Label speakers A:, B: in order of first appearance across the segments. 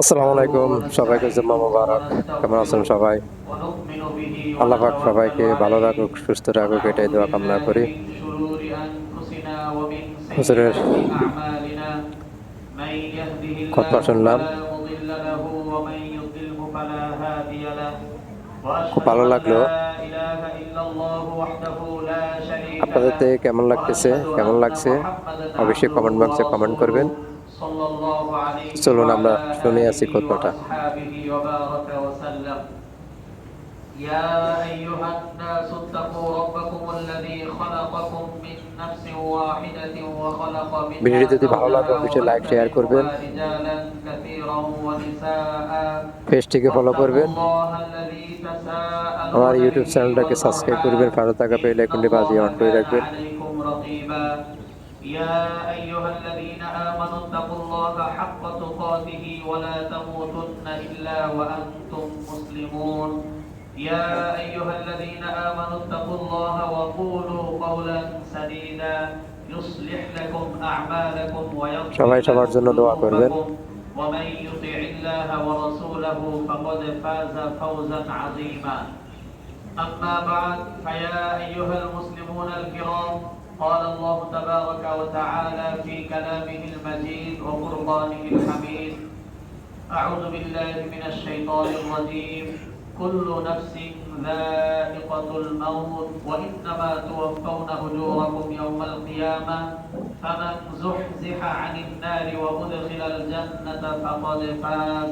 A: আসসালামু আলাইকুম, সবাইকে জুম্মা মুবারক। কেমন আছেন সবাই?
B: ونؤمن به
A: আল্লাহ পাক সবাইকে
B: ونتوكل
A: ভালো
B: عليه
A: রাখুক, সুস্থ রাখুক,
B: ونعوذ
A: এটাই দোয়া কামনা
B: بالله
A: করি।
B: من شرور أنفسنا ومن
A: হুজুরের
B: سيئات أعمالنا من يهده
A: কথা
B: الله
A: শুনলাম,
B: فلا مضل له ومن يضلله فلا هادي له
A: খুব
B: وأشهد
A: ভালো
B: أن
A: লাগলো।
B: لا إله إلا الله وحده لا شريك
A: আপনাদের
B: له
A: থেকে কেমন লাগতেছে,
B: وأشهد
A: কেমন
B: أن
A: লাগছে
B: محمدا
A: অবশ্যই
B: عبده
A: কমেন্ট বক্সে কমেন্ট
B: ورسوله
A: করবেন।
B: صلى الله عليه
A: চলুন আমরা
B: وعلى
A: শুনে
B: آله
A: আসি খুতবাটা।
B: وأصحابه وبارك وسلم. يا أيها الناس اتقوا ربكم الذي خلقكم من نفس واحدة وخلق منها
A: ভিডিওটি যদি ভালো লাগে
B: زوجها
A: অবশ্যই লাইক
B: وبث
A: শেয়ার করবেন,
B: منهما رجالا كثيرا ونساء
A: পেজটিকে ফলো
B: واتقوا
A: করবেন,
B: الله الذي
A: আমার
B: تساءلون
A: ইউটিউব
B: به
A: চ্যানেলটাকে সাবস্ক্রাইব করবেন,
B: والأرحام
A: পাশে থাকা বেল
B: إن
A: আইকনটি
B: الله
A: বাজিয়ে অন করে
B: كان
A: রাখবেন।
B: عليكم رقيبا. يا أيها الذين آمنوا اتقوا الله حق تقاته ولا تموتن إلا وأنتم مسلمون. يا أيها الذين آمنوا اتقوا الله وقولوا قولا سديدا يصلح لكم أعمالكم ويغفر
A: সবাই সবার
B: لكم
A: জন্য দোয়া করবেন।
B: ذنوبكم ومن يطع الله ورسوله فقد فاز فوزا عظيما. أما بعد فيا أيها المسلمون الكرام، قال الله تبارك وتعالى في كلامه المجيد وقرآنه الحميد: أعوذ بالله من الشيطان الرجيم. كل نفس ذائقة الموت وإنما توفون أجوركم يوم القيامة فمن زحزح عن النار وأدخل الجنة فقد فاز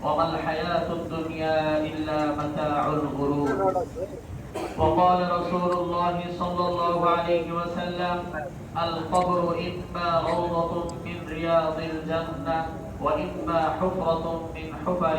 B: وما الحياة الدنيا إلا متاع الغرور. وقال رسول الله صلى الله عليه وسلم: القبر إما روضة من رياض الجنة وإما حفرة من حفر